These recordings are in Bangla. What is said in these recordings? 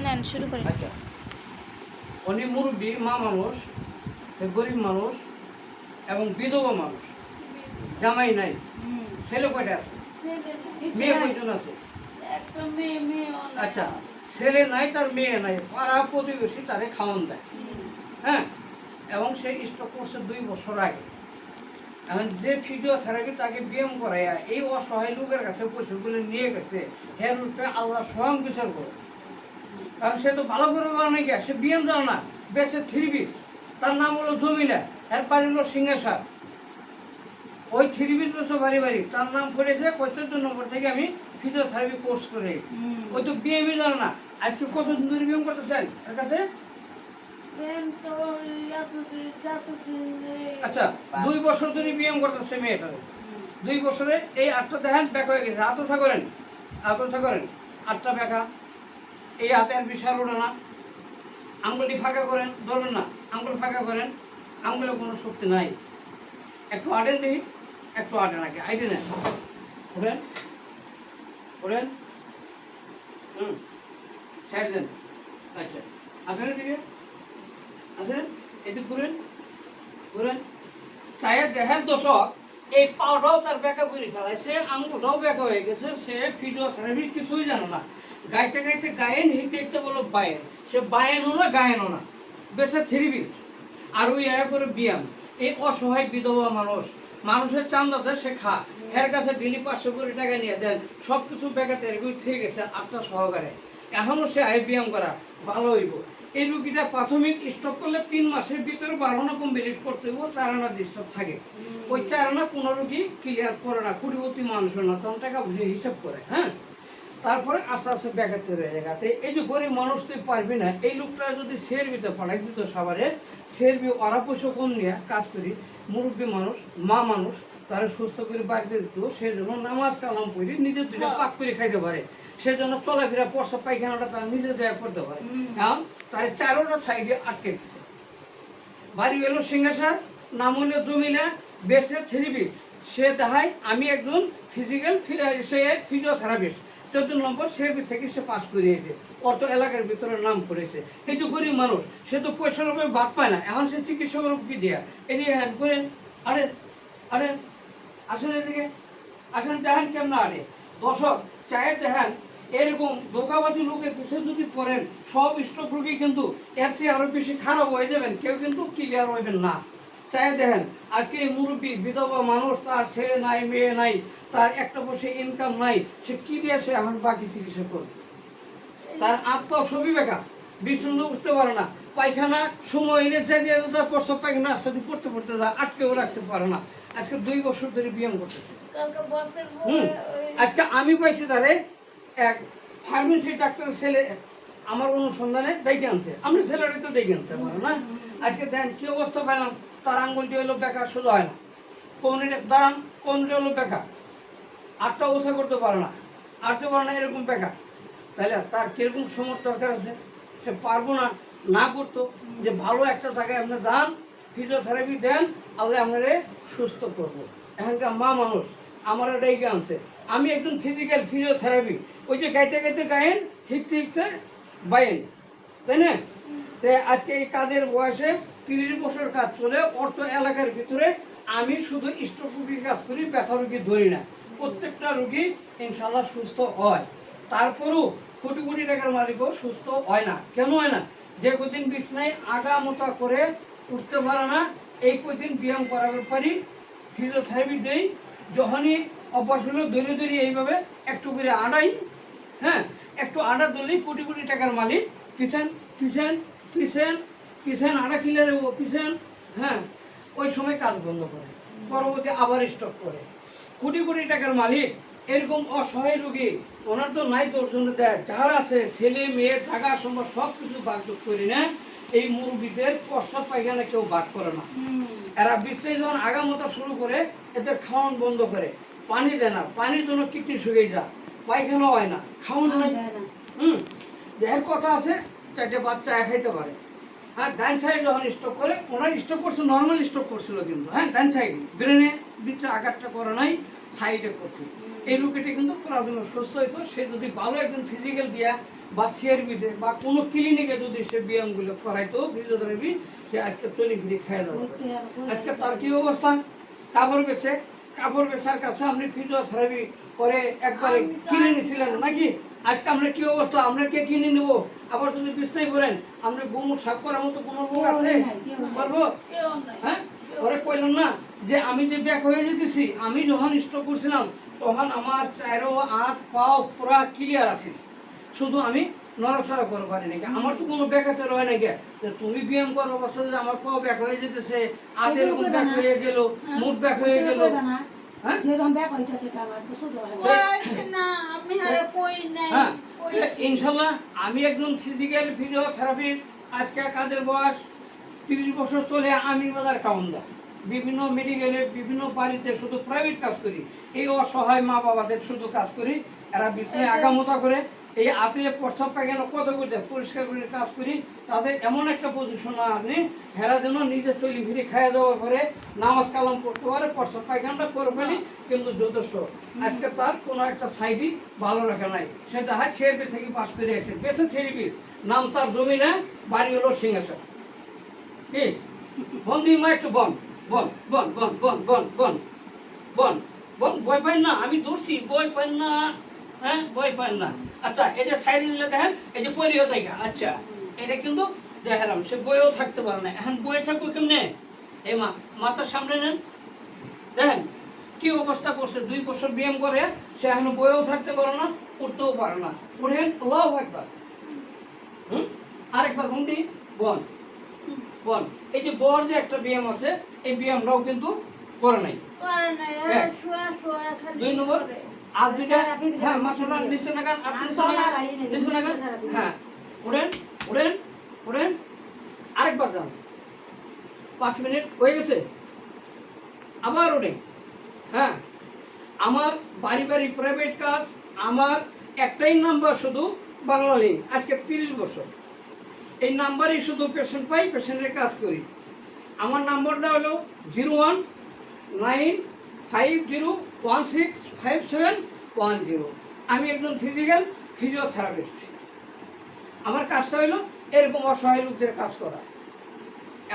নেন শুরু করি। আচ্ছা, উনি মুরব্বী মা মানুষ, গরিব মানুষ এবং বিধবা মানুষ, জামাই নাই। ছেলে কয়টা আছে? মেয়ে কয়জন আছে? আচ্ছা, ছেলে নাই, তার মেয়ে নাই, পাড়া প্রতিবেশী তারে খাওয়ান দেয়। হ্যাঁ, এবং সে স্ট্রোক করছে 2 বছর আগে। এখন যে ফিজিওথেরাপি তাকে ব্যায়াম করাইয়া এই অসহায় লোকের কাছে পশুগুলো নিয়ে গেছে, এর রূপে আল্লাহ স্বয়ং বিচার করে। কারণ সে তো ভালো করে বলে নাকি, সে ব্যায়াম জানে না, বেশে 3 পিস। তার নাম হলো জমিলা, এর বাড়ি হলো সিংহাসার। ওই 3 পিস বছর বাড়ি বাড়ি তার নাম পড়েছে 75 নম্বর থেকে আমি ফিজিওথেরাপি কোর্স করে এসেছি। ওই তো ব্যায়ামই জানে না। আজকে কতদিন ধরে ব্যায়াম করতেছেন এর কাছে? আচ্ছা, 2 বছর ধরে ব্যায়াম করতেছে মেয়েটা। 2 বছরে এই 8টা দেখেন ব্যাক হয়ে গেছে। আতসা করেন, আতসা করেন, 8টা ব্যাকা। এই হাতে আর বিশাল ওঠে না। আঙ্গুলটি ফাঁকা করেন, ধরবেন না, আঙ্গুল ফাঁকা করেন, আঙ্গুলে কোনো শক্তি নাই। একটু আটেন দেখি, একটু আটেন আগে, আইটে নেন, ওঠেন, ওঠেন, সাইড দেন। আচ্ছা, আসেন এদিকে, আসেন, এদিকে ঘুরেন, ঘুরেন। চায়ে দেখেন দর্শক, এই পাওটাও তার ব্যাকা করে ফেলাইছে, আঙ্গুলটাও ব্যাকা হয়ে গেছে। সে ফিজিওথেরাপি কিছুই জানে না। গাইতে গাইতে গায়েন, হিতে হিতে বলো বায়েন। সে বায়েনও না গায়েনও না, বেশি 3 পিস। আর ওই করে ব্যায়াম। এই অসহায় বিধবা মানুষ, মানুষের চান্দা দেয়, সে খা। এর কাছে ডেলি 500 কোটি টাকা নিয়ে দেন, সব কিছু ব্যাকা থেরাপি থেকে গেছে 8টা সহকারে। এখনও সে ব্যায়াম করা ভালো হইব। এই রুগীটা প্রাথমিক স্টক করলে 3 মাসের ভিতরে 12 আনা কমপ্লিট করতে হইব, 4 আনা ডিস্টার্ব থাকে। ওই 4 আনা কোনো রুগী ক্লিয়ার করে না, কোটিপতি মানুষ না, তখন টাকা বুঝে হিসাব করে। হ্যাঁ, তারপরে আস্তে আস্তে ব্যাঘাত তৈরি হয়ে গেছে। এই যে গরিব মানুষ তুই পারবি না, এই লোকটা যদি সেরবিতে পাঠাই দিত সাবারে, সেরবি ওরা পয়সা কম নিয়ে কাজ করি, মুরব্বী মানুষ, মা মানুষ, তারা সুস্থ করে বাড়িতে দিত। সেই জন্য নামাজ কালাম পড়ি নিজের দুইটা পাক করে খাইতে পারে। সেজন্য চলাফেরা পয়সা পায়খানাটা তার নিজে জায়গা করতে পারে। কারণ তার 4টা সাইডে আটকে দিচ্ছে। বাড়ি হলো সিংহাসার, নাম হলো জমিলা, বেসে 3 পিস। সে দেখায় আমি একজন ফিজিক্যাল ফিজিওথেরাপিস্ট। 14 নম্বর সেবি থেকে সে পাস করিয়েছে, অত এলাকার ভিতরে নাম করেছে। এই যে গরিব মানুষ, সে তো পয়সার উপরে ভাত পায় না, এখন সে চিকিৎসকের কি দেয়া এদিকে করেন। আরে আরে আসেন এদিকে, আসেন, দেখেন কেমন। আরে দর্শক চায়ে দেখেন, এরকম ধোকাবাজি লোকের পিছনে যদি পড়েন, সব স্টক রোগী কিন্তু এর চেয়ে আরো বেশি খারাপ হয়ে যাবেন, কেউ কিন্তু ক্লিয়ার হইবেন না। চাই দেখেন, আজকে এই মুরব্বী বিধবা মানুষ, তার ছেলে নাই, মেয়ে নাই, তার একটা বসে ইনকাম নাই, সে কি দিয়ে সে এখন বাকি চিকিৎসা করবে? তার আত্মা ছবি বেকা, বিছন্ন উঠতে পারে না, পায়খানা সময় এনে চাই দিয়ে তার প্রস্রাব পায়খানা আস্তে আস্তে পড়তে পড়তে যায়, আটকেও রাখতে পারে না। আজকে 2 বছর ধরে ব্যায়াম করতেছে। আজকে আমি পাইছি তারে এক ফার্মেসি ডাক্তারের ছেলে আমার অনুসন্ধানে ডেকে আনছে। আমরা ছেলেটাই তো ডেকে আনছে না। আজকে দেখেন কি অবস্থা পাইলাম, তার আঙ্গুলটি হলো বেকার, সোজা হয় না, কোনটা দাঁড়ান, কোনটা হলো বেকার, 8টা ওষা করতে পারে না, আটতে পারে না, এরকম বেকার। তাহলে তার কিরকম সমর্থ দরকার আছে? সে পারবো না, না করতো যে ভালো একটা জায়গায় আপনি যান, ফিজিওথেরাপি দেন, আল্লাহ আপনারে সুস্থ করবো। এখানকার মা মানুষ আমার ডেকে আনছে, আমি একজন ফিজিক্যাল ফিজিওথেরাপি। ওই যে গাইতে গাইতে গায়েন, হিকতে হিকতে বাইন, তাই না? তো আজকে এই কাজের বয়সে 30 বছর কাজ চলে অর্থ এলাকার ভিতরে আমি শুধু স্ট্রোক রুগীর কাজ করি, ব্যথা রুগী ধরি না। প্রত্যেকটা রুগী ইনশাল্লাহ সুস্থ হয়। তারপরেও কোটি কোটি টাকার মালিকও সুস্থ হয় না। কেন হয় না? যে কদিন বিছনায় আগা মোতা করে উঠতে পারে না, এই কদিন ব্যায়াম করার পারি, ফিজিওথেরাপি দেই। যখনই অভ্যাস হলো ধরে ধরে এইভাবে একটু করে আড়াই, হ্যাঁ, একটু আড়া ধরলেই কোটি কোটি টাকার মালিক। পিছন পিছন পিছন পিছন আড়া কিলারে ও পিছন, হ্যাঁ, ওই সময় কাজ বন্ধ করে, পরবর্তী আবার স্টক করে। কোটি কোটি টাকার মালিক এরকম অসহায় রোগী, ওনার তো নাই দর্শন দেয়, যার আছে ছেলে মেয়ে টাকা সম্ভব সব কিছু বাগযোগ করি না। এই মুরব্বীদের প্রস্রাব পায়খানা কেউ বাদ করে না। এরা বিশ্লেষণ যখন আগামতা শুরু করে, এদের খাওয়ান বন্ধ করে, পানি দেয় না, পানির জন্য কিডনি শুকিয়ে যায়, পায়খানা হয় না, খাওয়ান নাই। দেহের কথা আছে 4টে বাচ্চা খাইতে পারে, হ্যাঁ ডান সাইড যখন স্ট্রোক করে, ওনার স্ট্রোক করছে নর্মাল স্ট্রোক করছিল কিন্তু, হ্যাঁ ডান সাইড ব্রেনে ভিতরে আঘাতটা করে নাই, সাইডে করছে। এই রোগীটা কিন্তু পুরোপুরি সুস্থ হইতো সে যদি ভালো একজন ফিজিক্যাল দিয়া বা সিআরবিতে বা কোনো ক্লিনিকে যদি সে ব্যায়ামগুলো করাইতো, ফিজিওথেরাপি, সে আজকে চলি ফিরে খেয়ে যাবে। আজকে তার কি অবস্থা? কাপড় বেছে, কাপড় বেচার কাছে আপনি ফিজিওথেরাপি করে একবারে কিনে নিয়েছিলেন নাকি? আজকে আমরা কি অবস্থা? আমরা কে কিনে নেব? আবার যদি বিছনায় পড়েন, আমরা গোমর সাফ করার মতো কোনো লোক আছে? পারবো? হ্যাঁ, ওরে কইলাম না যে আমি যে ব্যাক হয়ে যেতেছি, আমি যখন স্ট্রোক করছিলাম তখন আমার চারো হাত পাও পুরা ক্লিয়ার আছে, শুধু আমি নড়াচড়া করতে পারি নাকি। আমার তো কোনো ব্যাঘাতে রয় নাকি যে তুমি ব্যায়াম করো অবস্থা যে আমার পাও ব্যাক হয়ে যেতেছে, আদের ব্যাক হয়ে গেল, মুখ ব্যাক হয়ে গেল। হ্যাঁ, ইনশাল্লাহ আমি একজন ফিজিক্যাল ফিজিওথেরাপিস্ট। আজকে কাজের বয়স 30 বছর চলে আমি বাজার কাউন্ডা, বিভিন্ন মেডিকেলে বিভিন্ন বাড়িতে শুধু প্রাইভেট কাজ করি। এই অসহায় মা বাবাদের শুধু কাজ করি, এরা বিছানায় আগামোতা করে এই আপনি প্রস্তাব পায়খানা কত করতে পরিষ্কার করে কাজ করি, তাদের এমন একটা পজিশন আপনি হেরা যেন নিজে চলি ফিরে খাইয়া যাওয়ার পরে নামাজ কালাম করতে পারে, প্রস্তাব পায়খানাটা করে ফেলি, কিন্তু যথেষ্ট। আজকে তার কোনো একটা সাইডই ভালো রাখা নাই, সে দেখা সিআরপি থেকে পাস করে আসে, বেসে থেরাপিস্ট, নাম তার জমিনে, বাড়ি হলো সিংহাসন। কি বন্ধু মা একটু বন বন বন বন বন বন বন বন বন, ভয় পাই না, আমি ধরছি, ভয় পাই না, হ্যাঁ ভয় পাই না। আচ্ছা এই যে সাইড দিলে দেখেন, এই যে পরিও জায়গা, আচ্ছা এটা কিন্তু দেখালাম, সে বইও থাকতে পারে না, এখন বইয়ে থাকবো কেমনে? এই মা মাথার সামনে নেন, দেখেন কি অবস্থা করছে, 2 বছর ব্যায়াম করে সে এখন বইও থাকতে পারে না, উঠতেও পারে না। উঠেন লাভ একবার, আরেকবার বন্দি বন বন। এই যে বর যে একটা ব্যায়াম আছে, এই ব্যায়ামটাও কিন্তু করে নাই। 2 নম্বর আর দুইটা, হ্যাঁ মাথাটা নিচে নাগান, আপনি নিচে নাগান, হ্যাঁ উড়েন উড়েন উড়েন, আরেকবার যান, 5 মিনিট হয়ে গেছে, আবার উড়েন। হ্যাঁ, আমার বাড়ি বাড়ি প্রাইভেট কাজ, আমার একটাই নাম্বার শুধু বাংলা লিঙ্ক, আজকে 30 বছর এই নাম্বারই শুধু পেশেন্ট পাই, পেশেন্টের কাজ করি। আমার নাম্বারটা হলো 0195016571 আমি একজন ফিজিক্যাল ফিজিওথেরাপিস্ট। আমার কাজটা হলো এরকম অসহায় লোকদের কাজ করা।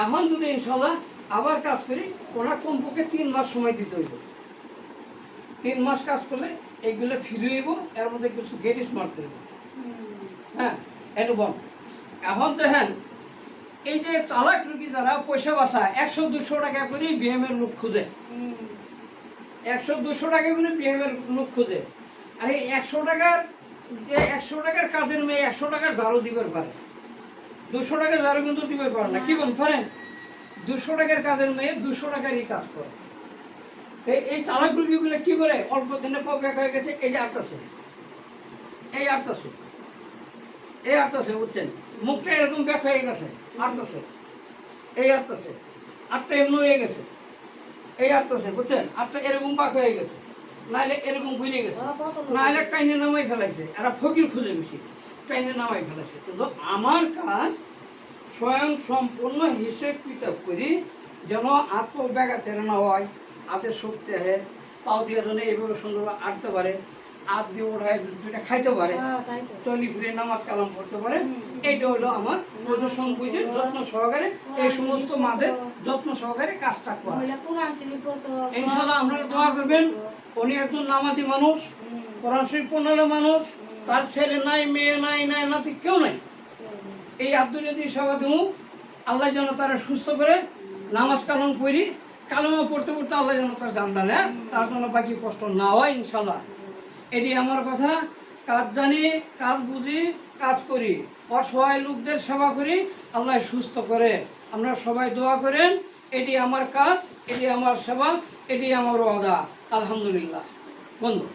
এখন যদি ইনশাল্লাহ আবার কাজ করি, ওনার কমপক্ষে 3 মাস সময় দিতে হইব। 3 মাস কাজ করলে এইগুলো ফিরে হইব, এর মধ্যে কিছু গেটিস মারতে হইব। হ্যাঁ একটু বল। এখন দেখেন এই যে চালাক রুগী যারা পয়সা বাঁচা 100-200 টাকা করে বিএমের লোক খুঁজে, 100-200 টাকা করে বিএমের লোক খুঁজে। আর এই 100 টাকার কাজের মেয়ে 100 টাকার ঝাড়ু দিবার পারে, 200 টাকার ঝাড়ু কিন্তু দিবার পারে না। কি বলেন পারেন? 200 টাকার কাজের মেয়ে 200 টাকারই কাজ করে। তো এই চালাক রুগীগুলো কি করে? অল্প দিনে পাও ব্যাক হয়ে গেছে, এই যে আটটাছে, এই আটটাছে, এই আটটাছে, বুঝছেন? মুখটা এরকম ব্যাক হয়ে গেছে, আটটাছে, এই আটটাছে, আটটা এমন হয়ে গেছে, এই আটটাছে, বুঝছেন? আটটা এরকম বাঁক হয়ে গেছে, নাহলে এরকম ঘুরে গেছে, নাহলে টাইনে নামাই ফেলাইছে। এরা ফকির খুঁজে বেশি, টাইনে নামাই ফেলাইছে। কিন্তু আমার কাজ স্বয়ং সম্পূর্ণ হিসেব কিতাব করি, যেন আত্ম ব্যাঘাতে না হয়, হাতের শক্তি হয়, পাও দিয়ে যেন এইভাবে সুন্দরভাবে আটতে পারে, হাত দিয়ে ওঠায় দুটা খাইতে পারে, চলি ফিরে নামাজ কালাম পড়তে পারে। এইটা হলো আমার প্রদর্শন বুঝে যত্ন সহকারে এই সমস্ত মাদের যত্ন সহকারে কাজটা করা। ইনশাআল্লাহ আপনারা দোয়া করবেন। উনি একজন নামাজি মানুষ, কোরআন শরীফ পড়ানো মানুষ, তার ছেলে নাই, মেয়ে নাই, নাই নাতি কেউ নাই। এই আব্দুল আদির সেবা দেবো, আল্লাহ যেন তারা সুস্থ করে নামাজ কালাম করি, কালামা পড়তে পড়তে আল্লাহ যেন তার জান দেন, তার জন্য বাকি কষ্ট না হয় ইনশাল্লাহ। এটি আমার কথা। কাজ জানি, কাজ বুঝি, কাজ করি, অসহায় লোকদের সেবা করি, আল্লাহ সুস্থ করে। আপনারা সবাই দোয়া করেন। এটি আমার কাজ, এটি আমার সেবা, এটি আমার ওয়াদা। আলহামদুলিল্লাহ বন্ধু।